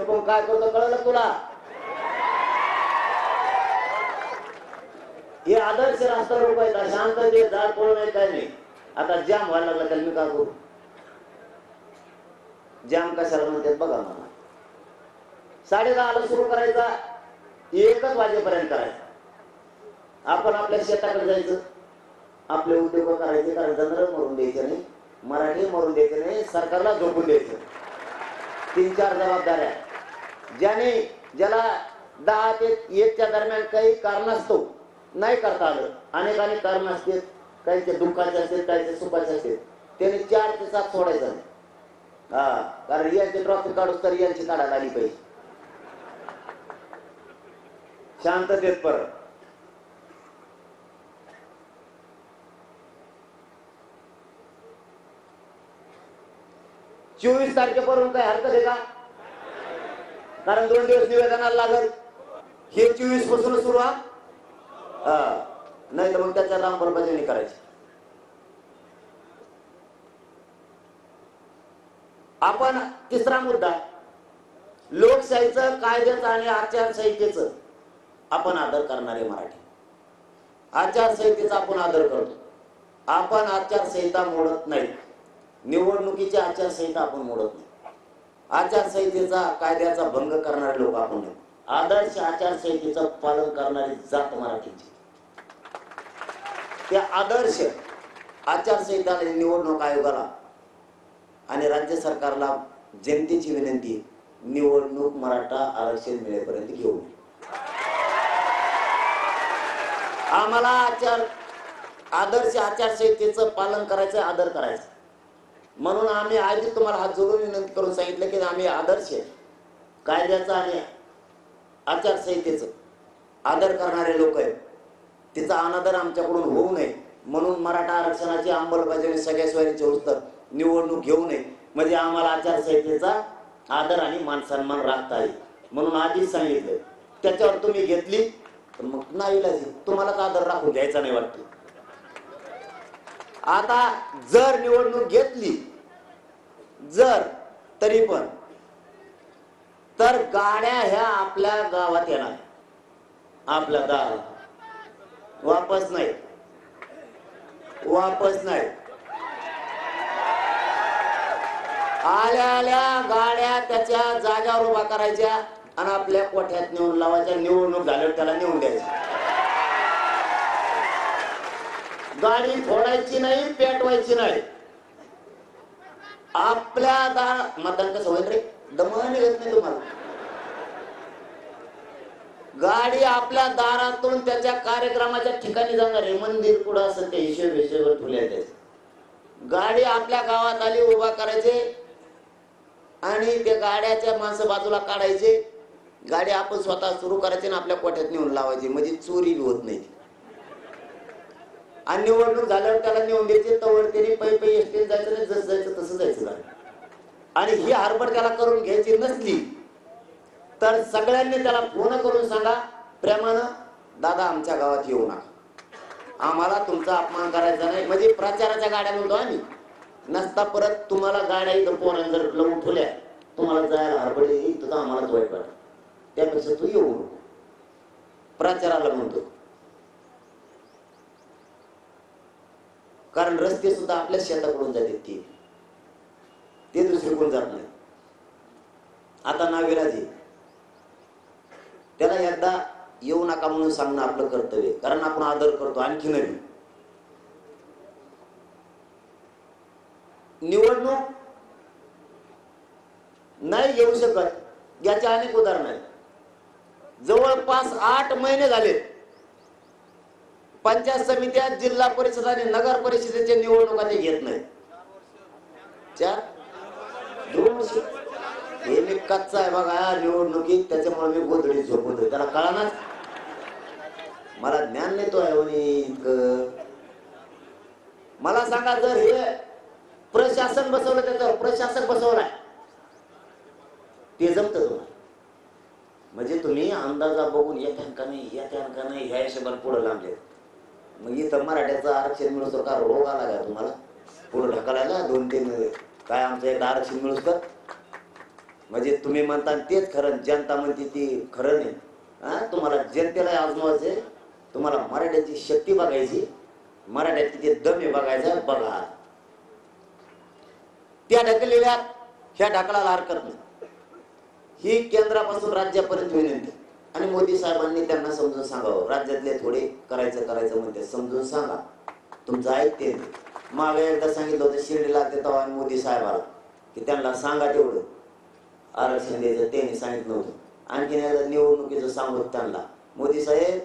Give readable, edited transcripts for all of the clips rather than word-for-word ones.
लपून काय करतो कळलं तुला? हे आदर्श रास्ता लोक आहेत, शांततेत झाड पळू नाही काय नाही. आता जाम व्हायला लागला तर मी काय करू? जाम कशाला म्हणतात बघा मला. 10:30ला सुरू करायचा, 1 वाजेपर्यंत करायचा. आपण आपल्या शेताकडे जायचं, आपले उद्योग करायचे, कारण जंगल मरून द्यायचे नाही, मराठी मरून द्यायचे नाही, सरकारला झोपून द्यायचं. 3-4 जबाबदाऱ्या. ज्याला 10 ते 1च्या दरम्यान काही कारणास्तव नाही करता आलं, अनेकांनी कारण असतात, काहीचे दुःखाचे असतात, काहीचे सुखाचे असतात, त्याने 4 ते 7 सोडायचं नाही. कारण यांची ट्रॉफी काढूस तर यांची काढायला आली पाहिजे. शांततेत परत. चोवीस तारखेपर्यंत काय हरकत आहे का? कारण 2 दिवस निवेदनाला लागल. हे 24 पासून सुरू नाही तर मग त्याच्या अंमलबजावणी करायची. आपण तिसरा मुद्दा, लोकशाहीचं, कायद्याचं आणि आचारसंहितेचं आपण आदर करणारे मराठी. आचारसंहितेचा आपण आदर करतो. आपण आचारसंहिता मोडत नाही. निवडणुकीची आचारसंहिता आपण मोडत नाही. आचारसंहितेचा, कायद्याचा भंग करणारे लोक आपण नाही. आदर्श आचारसंहितेचं पालन करणारी जात मराठीची. त्या आदर्श आचारसंहिता निवडणूक आयोगाला आणि राज्य सरकारला जनतेची विनंती, निवडणूक मराठा आरक्षण मिळेपर्यंत घेऊ. आम्हाला आदर्श आचारसंहितेचं पालन करायचं, आदर करायचं. म्हणून आम्ही आधी तुम्हाला हात जोडून विनंती करून सांगितलं की आम्ही आदर्श कायद्याचा आणि आचारसंहितेचं आदर करणारे लोक आहेत. तिचा अनादर आमच्याकडून होऊ नये म्हणून मराठा आरक्षणाची अंमलबजावणी सगळ्या सोयीची होतं, निवडणूक घेऊ नये, म्हणजे आम्हाला आचारसंहितेचा आदर आणि मानसन्मान राखता येईल म्हणून आधीच सांगितलं. त्याच्यावर तुम्ही घेतली तर मग नाही, तुम्हालाच आदर राखून घ्यायचा नाही वाटतं. आता जर निवडणूक घेतली तरी पण तर गाड्या ह्या आपल्या गावात येणार, आपल्या दारात वापस नाही. आल्या गाड्या त्याच्या जाग्यावर उभा करायच्या आणि आपल्या कोठ्यात नेऊन लावायच्या. निवडणूक झाल्यावर त्याला नेऊन द्यायची. गाडी फोडायची नाही, पेटवायची नाही. आपल्या दारात मतदान कसं होईल रे? दमन येत नाही तुम्हाला. गाडी आपल्या दारातून त्याच्या कार्यक्रमाच्या ठिकाणी जाणार आहे. मंदिर कुठं असं ते हिशेब ठुले त्याचे. गाडी आपल्या गावात आली, उभा करायचे आणि त्या गाड्याच्या माणसं बाजूला काढायचे. गाडी आपण स्वतः सुरू करायची आणि आपल्या कोठ्यात नेऊन लावायची, म्हणजे चोरी होत नाही. आणि निवडणूक झाल्यावर त्याला नेऊन द्यायचे. तवर त्याने पै एसटीने जायचं नाही, जसं जायचं तसं जायचं. आणि ही हरबड त्याला करून घ्यायची नसली तर सगळ्यांनी त्याला फोन करून सांगा प्रेमानं, दादा आमच्या गावात येऊ नका, आम्हाला तुमचा अपमान करायचा नाही. म्हणजे प्रचाराच्या गाड्या म्हणतो आम्ही. नसता परत तुम्हाला गाड्या इथं पोरांनी जर लावून ठेवल्या, तुम्हाला जायला हरबड येईल, तुझा आम्हालाच वाईट वाटत. त्यापेक्षा तू येऊ नको, प्रचाराला म्हणतो. कारण रस्ते सुद्धा आपल्या शेताकडून जाते, ते दुसरे कोण जात नाही. आता नाविराजी त्याला एकदा येऊ नका म्हणून सांगणं आपलं कर्तव्य, कारण आपण आदर करतो. आणखी नवी निवडणूक नाही येऊ शकत याचे अनेक उदाहरण आहेत. जवळपास 8 महिने झाले पंचायत समित्या, जिल्हा परिषद आणि नगर परिषदेच्या निवडणुका ते घेत नाहीत. 2 वर्ष हे मी कच्चा आहे बघा निवडणुकीत, त्याच्यामुळे मी गोधडीत झोपवतोय. त्याला कळणार, मला ज्ञान नाही तो आहे. मला सांगा, जर हे प्रशासन बसवलं, त्याच्यावर प्रशासक बसवलाय, ते जमत तुम्हाला? म्हणजे तुम्ही अंदाजा बघून येत्या का नाही ह्या हिशोबाने पुढे लांबले. मग इथं मराठ्याचं आरक्षण मिळू का रोग आला का तुम्हाला पुढे ढकलायला? 2-3 काय आमचं एक आरक्षण मिळूस तर म्हणजे तुम्ही म्हणता तेच खरं, जनता म्हणते ती खरं नाही. तुम्हाला जनतेला आजमावायचे, तुम्हाला मराठ्याची शक्ती बघायची, मराठ्यात किती दम आहे बघायचा. बघा त्या ढकललेल्या ह्या ढकलाला हरकत नाही. ही केंद्रापासून राज्यापर्यंत विनंती. आणि मोदी साहेबांनी त्यांना समजून सांगावं, राज्यातले थोडे करायचं म्हणते, समजून सांगा, तुमचं ऐकते. मागे एकदा सांगितलं होतं शिर्डीला तेव्हा मोदी साहेबाला की त्यांना सांगा तेवढं आरक्षण द्यायचं, त्यांनी सांगितलं होतं. आणखीन एकदा निवडणुकीचं सांगत त्यांना, मोदी साहेब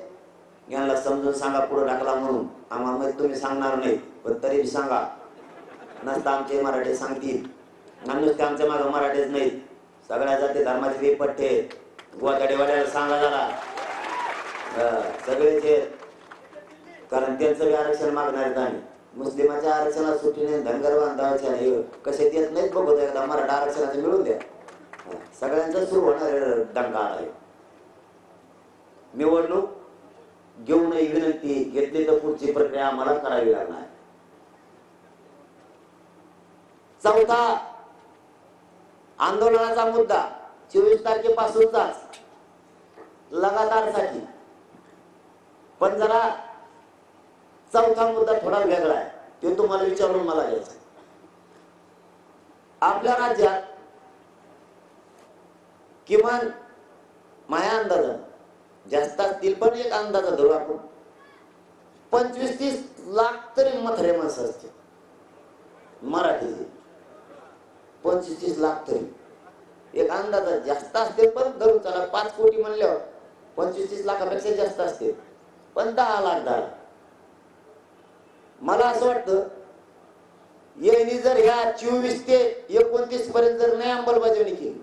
यांना समजून सांगा पुढे ढकला म्हणून. आम्हाला माहिती तुम्ही सांगणार नाही, पण तरी सांगा. नसता आमचे मराठी सांगतील, नुसते आमच्या मागं मराठीच नाहीत, सगळ्या जाती धर्माचे बेपट्टे गोवाड्याला सांगा जरा सगळेचे. कारण त्यांचं बी आरक्षण मागणार आहेत आम्ही. मुस्लिमाच्या आरक्षणात सुट्टीने धनगर बांधवाच्या कसे देत नाहीत बघतो, एकदा मराठा आरक्षणाचं मिळून द्या. सगळ्यांचा सुरू होणार दंगा आहे. निवडणूक घेऊन विनंती घेतली तर पुढची प्रक्रिया आम्हाला करावी लागणार. चौथा आंदोलनाचा मुद्दा 24 तारखेपासूनचाच लगातार साठी, पण जरा चौथा मुद्दा थोडा वेगळा आहे, ते तुम्हाला विचारून मला घ्यायचं. आपल्या राज्यात किमान माझ्या अंदाजानं जास्त असतील, पण एक अंदाजा धरू आपण, 25-30 लाख तरी म्हातारे माणसं असतील मराठीचे. 25-30 लाख तरी एक अंदाजा जास्त असतील, पण धरू चला 5 कोटी म्हणल्यावर 25-30 लाखापेक्षा जास्त असतील, पण 10 लाख. मला असं वाटतं यांनी जर ह्या 24 ते 29 पर्यंत जर नाही अंमलबजावणी केली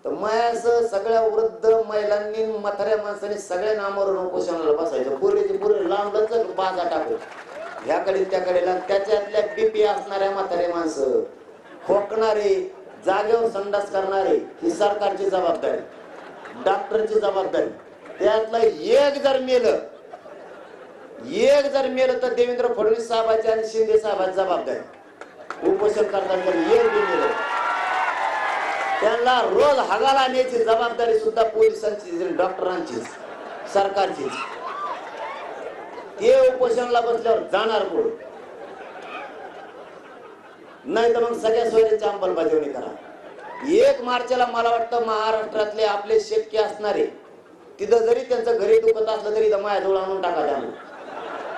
तर मायासह सगळ्या वृद्ध महिलांनी म्हाताऱ्या माणसांनी सगळ्या नामावरून उपोषणाला बसायचं. पुरेचे पुरे लांबच बाजा टाकू ह्याकडे त्याकडे. त्याच्यातल्या बीपी असणाऱ्या म्हातारे माणसं, खोकणारे, जागेवर संडास करणारे, ही सरकारची जबाबदारी, डॉक्टरची जबाबदारी. त्यातलं एक जर मेलं तर देवेंद्र फडणवीस साहेबांची आणि शिंदे साहेबांची जबाबदारी. उपोषण करताना एक बी मेलं त्यांना रोज हगाला आणण्याची जबाबदारी सुद्धा पोलिसांची, डॉक्टरांची, सरकारची. ते उपोषणाला बसल्यावर जाणार पुढे, नाही तर मग सगळ्या सोयीची अंमलबजावणी करा. 1 मार्चला मला वाटतं महाराष्ट्रातले आपले शक्य असणारे तिथं जरी त्यांचं घरी दुखत असलं तरी माझ्याजवळ आणून टाका. त्यामुळे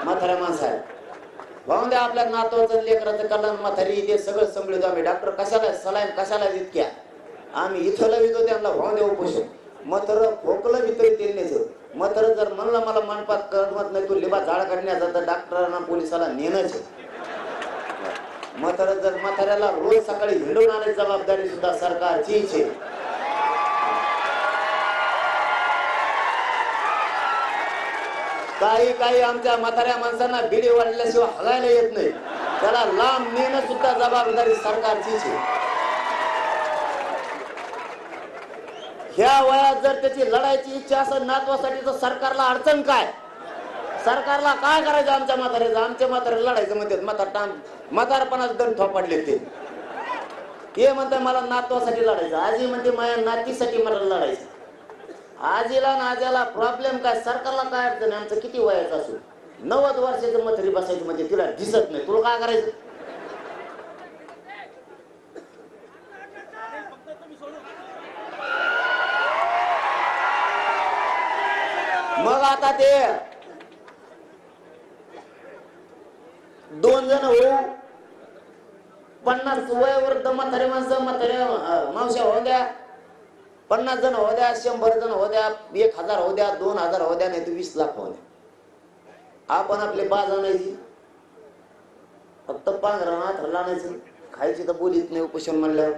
म्हाताऱ्या माणसाला भाऊन द्या, आपल्या नातवाचं लेकराचं कल्याण म्हातारी ते सगळं संभळतो आम्ही. डॉक्टर कशाला सलाईन कशाला इतक्या आम्ही इथं लवितो त्यांना भाऊन द्या उपोषण. म्हातारं खोकलं वितरित तेलण्याचं. म्हातारं जर म्हणलं मला मनपात करमत नाही, तू लिबा झाड काढण्याचा, तर डॉक्टरांना पोलिसाला नेणंच. म्हाताऱ्याला रोज सकाळी हिंडून आणण्याची जबाबदारी सुद्धा सरकारचीच आहे. काही आमच्या म्हाताऱ्या माणसांना बिडी वाढल्याशिवाय हलायला येत नाही, त्याला लांब नेणं सुद्धा जबाबदारी सरकारचीच आहे. ह्या वयात जर त्याची लढायची इच्छा असेल नातवासाठी तर सरकारला अडचण काय? सरकारला काय करायचं आमच्या म्हाताऱ्याचं? आमच्या म्हाताऱ्याला लढायचं म्हणतात, म्हातारपणाच दंड थोपाडले ते म्हणतात मला नातवासाठी लढायचं. आजी म्हणते माझ्या नातीसाठी मला लढायचं. आजीला ना आज्याला प्रॉब्लेम काय? सरकारला काय अडचण? आमचं किती वयाचं असू, 90 वर्षाचं म्हातारी बसायचं म्हणजे तिला दिसत नाही, तुला काय करायचं? मग आता ते 2 जण होऊ, 50 वयोवृद्ध म्हातारे माणसं, म्हाताऱ्या मावश्या होऊ द्या, 50 जण होऊ द्या, 100 जण होऊ द्या, 1000 होऊ द्या, 2000 होऊ द्या, नाही तर 20 लाख होऊ द्या. आपण आपले बाज आणायची, फक्त पांघरानात आणायचं. खायची तर बोलीत नाही उपोषण म्हणल्यावर.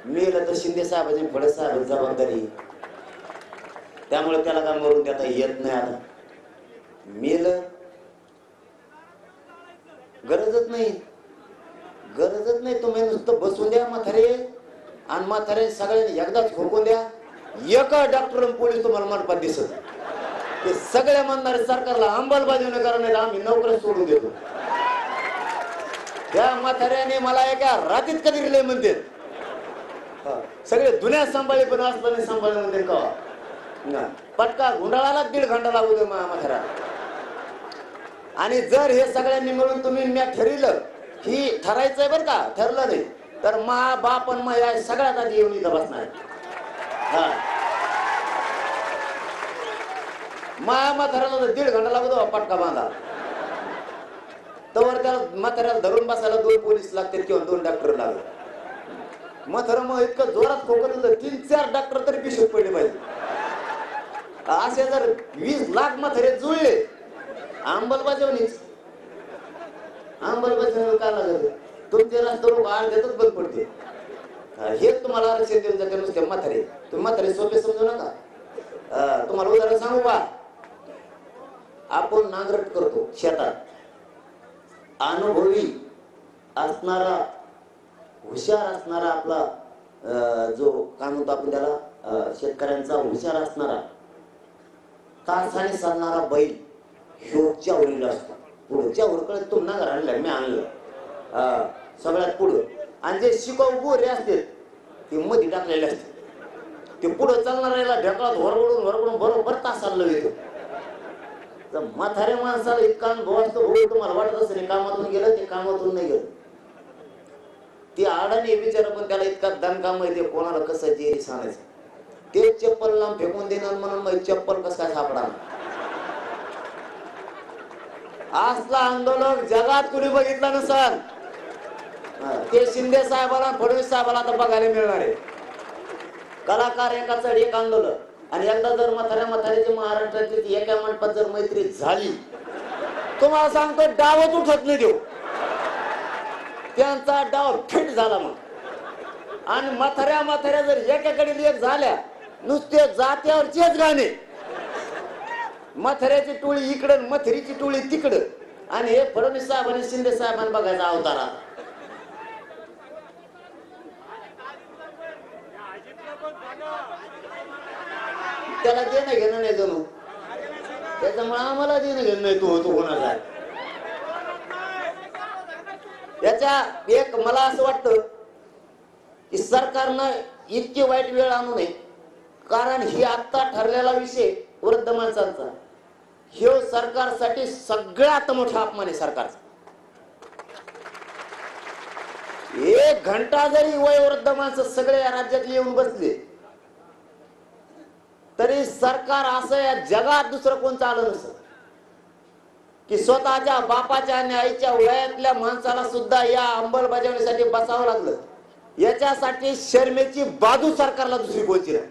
मेलं तर शिंदे साहेबांची फडणवीस साहेबांची जबाबदारी, त्यामुळे त्याला काय मरून देता येत नाही. आता मेलं गरजच नाही. तुम्ही नुसतं बसून द्या म्हातारे, आणि म्हातारे सगळ्यांनी एकदाच खोकून द्या. एका डॉक्टर पोलीस तुम्हाला मनपात दिसत, ते सगळे म्हणणारे सरकारला अंमलबजावणी करण्याला आम्ही नोकरी सोडून देतो. त्या म्हाताऱ्याने मला एका रात्रीत कधी रिले म्हणते. सगळे दुनिया सांभाळी पण असलं नाही सांभाळलं म्हणजे का पटका गुंडाळाला 1.5 घंटा लागू दे म्हातारा. आणि जर हे सगळ्यांनी मिळून तुम्ही मी ठरविलं ही ठरायचंय बरं का, ठरलं नाही तर मा बाप आणि मा या सगळ्यात आधी येऊन इथं बसणार. हा माया म्हाताऱ्याला 1.5 घंटा लागतो पटका बांधा. तर त्याला म्हाताऱ्याला धरून बसायला 2 पोलीस लागतात किंवा 2 डॉक्टर लागतात. म्हातारं मग इतकं जोरात खोकत होतं 3-4 डॉक्टर तरी पिशवीत पडले पाहिजे. असे जर 20 लाख म्हातारे जुळले अंमलबजावणीच काय लागत तुमचे रस्ते लोक अर्ध्यातच बंद पडते. हेच तुम्हाला आरक्षण देऊन जाते नुसते म्हातारे. तुम्ही म्हातारे सोपे समजू नका. तुम्हाला उदाहरण सांगू का, आपण नांगरट करतो शेतात, अनुभवी असणारा हुशार असणारा आपला जो काय म्हणतो आपण त्याला शेतकऱ्यांचा हुशार असणारा तासाने चालणारा बैल ह्योच्या वरील असतो. पुढच्या उरकळत तुम ना घराला मी आणलं सगळ्यात पुढं. आणि जे शिकाऊ गोरे असते ते मध्ये टाकलेले असते. ते पुढं चालणाऱ्याला ढेकळात वरवडून बरोबर तास चाललं येतो. तर म्हाताऱ्या माणसाला इतका अनुभव असतो, तुम्हाला वाटत असेल कामातून गेलं ते कामातून नाही गेलं. ती आडाने विचार पण त्याला इतका दणका माहिती कोणाला कसं जेरी सांगायचं. ते चप्पल लांब फेकून देणार म्हणून मग चप्पल कसं काय सापडा. असला आंदोलन जगात कुणी बघितलं नसल. ते शिंदे साहेबाला फडणवीस साहेबाला आता बघायला मिळणार आहे. कलाकार एकाच एक आंदोलन. आणि एकदा जर म्हाताऱ्याची महाराष्ट्रातली एका मंडपात जर मैत्री झाली तुम्हाला सांगतो डावच उठत नाही देऊ. त्यांचा डाव फिट झाला मग. आणि म्हाताऱ्या जर एकाकडे एक झाल्या नुसते जात्यावरचेच गाणे. म्हाताऱ्याची टोळी इकडं मथरीची टोळी तिकडं. आणि हे फडणवीस साहेब आणि शिंदे साहेबांना बघायचा अवतारा. त्याला देणं घेणं नाही जणू. त्याच्यामुळे आम्हाला देणं घेणं नाही. तू कोणाचा याच्या एक मला असं वाटतं की सरकारनं इतकी वाईट वेळ आणू नये. कारण ही आत्ता ठरलेला विषय वृद्ध माणसांचा हे सरकारसाठी सगळ्यात मोठा अपमान आहे सरकारचा. 1 घंटा जरी वयोवृद्ध माणसं सगळे या राज्यातले येऊन बसले तरी सरकार असं या जगात दुसरं कोणतं आलं नसतं की स्वतःच्या बापाच्या आणि आईच्या वयातल्या माणसाला सुद्धा या अंमलबजावणीसाठी बसावं लागलं. याच्यासाठी शर्मेची बाजू सरकारला दुसरी कोणची नाही.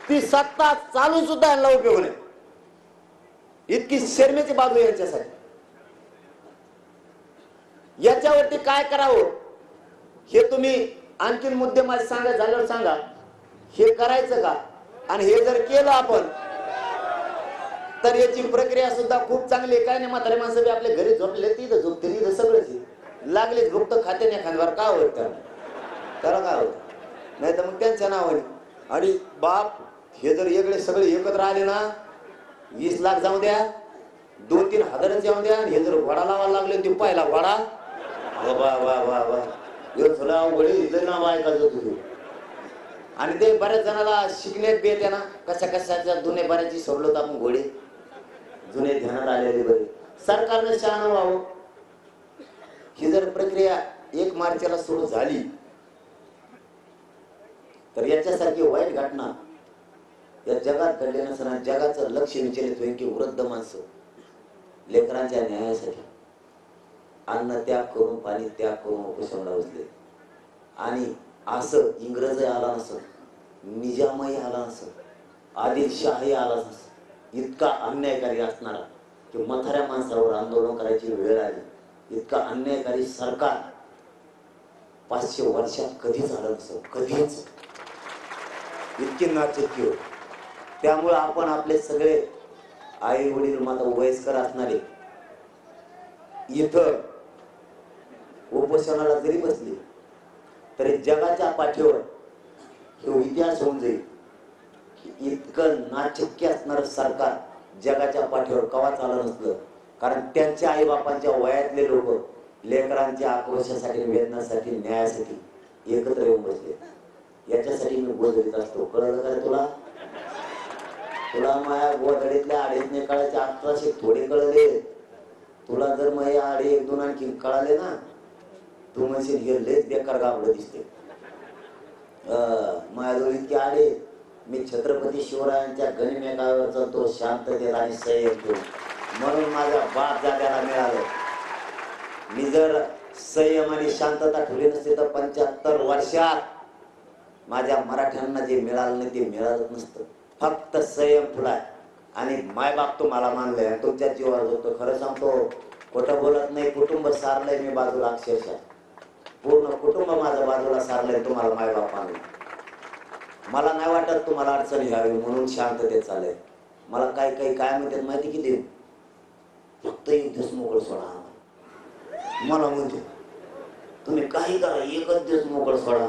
ती सत्ता चालून सुद्धा यांना उपयोग नाही. इतकी शर्मेची बाजू यांच्यासाठी. याच्यावरती काय करावं हे तुम्ही आणखीन मुद्दे माझे सांगा झाल्यावर सांगा. हे करायचं का, आणि हे जर केलं आपण तर याची प्रक्रिया सुद्धा खूप चांगली आहे. काय नाही म्हातारे माणसं बी आपल्या घरी झोपले तिथं झोपते तिथं सगळंच लागले गुप्त खाते नाही खांद्यावर का होत त्याला काय होत नाही तर मग त्यांच्या नावाने. आणि बाप हे जर वेगळे सगळे एकत्र आले ना 20 लाख जाऊ द्या 2-3 हजारच जाऊ द्या. हे जर घोडा लावायला लागले ते पाहिला घोडा वा वा वा वा तुला घोडे नाव ऐकायचं तुझं. आणि ते बऱ्याच जणाला शिकण्यात बी येते ना कशा कशाच्या जुने बऱ्याची सोडलो तर आपण घोडे जुने ध्यानात आलेले बरे. सरकारनं शहाणं व्हावं. ही जर प्रक्रिया 1 मार्चला सुरू झाली तर याच्यासारखी वाईट घटना या जगात घडले नसताना जगाचं लक्ष विचलित होईल की वृद्ध माणसं लेकरांच्या न्यायासाठी अन्न त्याग करून पाणी त्याग करून उपोषणाला बसले. आणि असं इंग्रज आला नसत, निजामही आला नसत, आदिलशाही आला नसत. इतका अन्यायकारी असणारा की म्हाताऱ्या माणसावर आंदोलन करायची वेळ आली. इतका अन्यायकारी सरकार 500 वर्षात कधी झालं नसतं. कधीच इतकी नाचक्की होती. त्यामुळे आपण आपले सगळे आई वडील माता वयस्कर असणारे इथं उपोषणाला जरी बसले तरी जगाच्या पाठीवर तो इतिहास होऊन जाईल की इतकं नाचक्की असणारं सरकार जगाच्या पाठीवर कवा चाललं नसलं. कारण त्यांच्या आई बापांच्या वयातले लोक लेकरांच्या आक्रोशासाठी वेदनासाठी न्यायासाठी एकत्र येऊन बसले. याच्यासाठी मी गोधडीत असतो. कळलं का तुला? तुला माझ्या गोधडीतल्या अडीच कळायचे 1800 थोडे कळले. तुला जर मग आडे 1-2 आणखी कळाले ना, तू म्हणशील हे लयच बेकार गाबडं दिसते. माझ्याजवळ इतके आडे. मी छत्रपती शिवरायांच्या गनिमेकावर चालतो, शांततेत आणि संयम. म्हणून माझ्या बाप दाद्याला मिळालं. मी जर संयम आणि शांतता ठेवली नसते तर 75 वर्षात माझ्या मराठ्यांना जे मिळालं नाही ते मिळालंच नसतं. फक्त संयम ठेवलाय आणि मायबाप तुम्हाला मानलंय, तुमच्या जीवावर होतो. खरं सांगतो, खोटं बोलत नाही. कुटुंब सारलंय मी बाजूला, अक्षरशः पूर्ण कुटुंब माझं बाजूला सारलंय. तुम्हाला मायबाप मानलं. मला नाही वाटत तुम्हाला अडचण घ्यावी म्हणून शांततेत चाललंय. मला काही काय म्हणतात माहिती की देऊ, फक्त एक दिवस मोकळ सोडा मला. म्हणजे तुम्ही काही करा, एकच दिवस मोकळ सोडा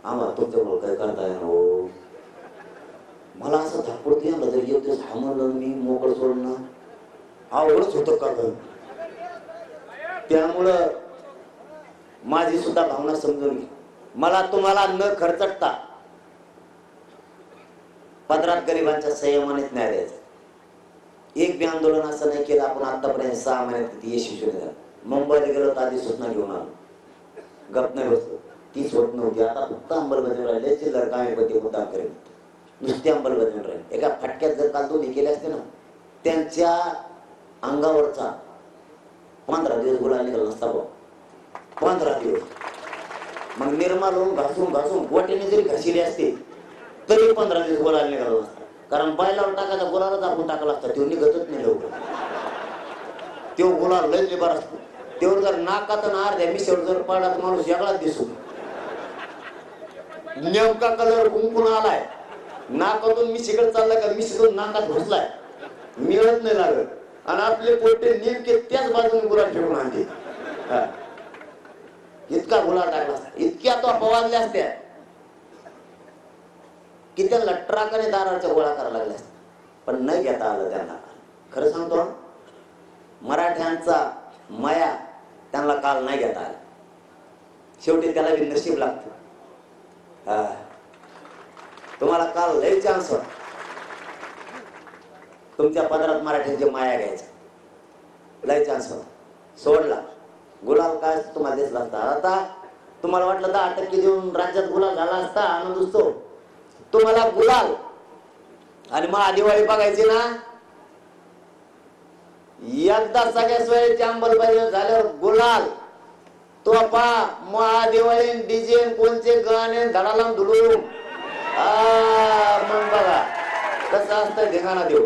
आम्हाला. तुमच्यामुळे काय करताय ना हो. मला असं धाकपडते ना, जर एक दिवस हा म्हणलं मी मोकळ सोडणं आवडच होतं का. त्यामुळं माझी सुद्धा भावना समजून घे. मला तुम्हाला न खर्चटता पदरात गरिबांच्या संयमानेच न्याय द्यायचा. एक बी आंदोलन असं नाही केलं आपण आतापर्यंत. 6 महिन्यात यशस्वी झालं. मुंबईला गेलो तर आधी सूचना घेऊन आलो, गप नाही बसलो. तीच होत नव्हती. आता फक्त अंमलबजावणी राहिले. चिल्लर कामीपती मुद्दाम करेल, नुसती अंमलबजावणी राहील. एका फटक्यात जर काल दोन्ही केले असते ना, त्यांच्या अंगावरचा 15 दिवस गुलाल निघाला नसता भाऊ. 15 दिवस. मग निर्माल होऊन घासून गोट्याने जरी घासिले असते तरी 15 दिवस गुलाल निघाला नसता. कारण बैलावर टाकायचा गुलालच आपण टाकला असता, तो निघतच नाही लवकर. तो गुलाल लय लिबार असतो. तेवढं जर नाकात अर्ध्या मिसळ जर पडला तर माणूस वेगळाच दिसतो. नेमका कलर कुंकून आलाय, नाकातून मिशीकडे चाललाय का मिशीतून नाकात घुसलाय, मिळत नाही लागत. आणि आपले पोटे नेमके त्याच बाजूने गुलाल ठेवून आणते. इतका गुलाल टाकला असता, इतक्या तो पवाजल्या असत्या की त्यांना ट्राकाने दाराच्या गोळा करायला लागल्या असत्या. पण नाही घेता आलं त्यांना. खरं सांगतो, मराठ्यांचा माया त्यांना काल नाही घेता आला. शेवटी त्याला बी नशीब लागतं. तुम्हाला काल लय चान्स होता तुमच्या पदरात मराठ्यांची माया घ्यायचा. लय चान्स होता, सोडला. गुलाल काय तुम्हाला दिसला असता. आता तुम्हाला वाटलं 10% देऊन राज्यात गुलाल झाला असता, आनंद असतो. तुम्हाला गुलाल आणि महादिवाळी बघायची ना, एकदा सगळ्या सोयीची अंमलबजावणी झाल्यावर गुलाल तो महादिवाळी डीजे कोणचे गाणे धडाला धुडून. मग बघा कसं असतं धिंगाणा देऊ.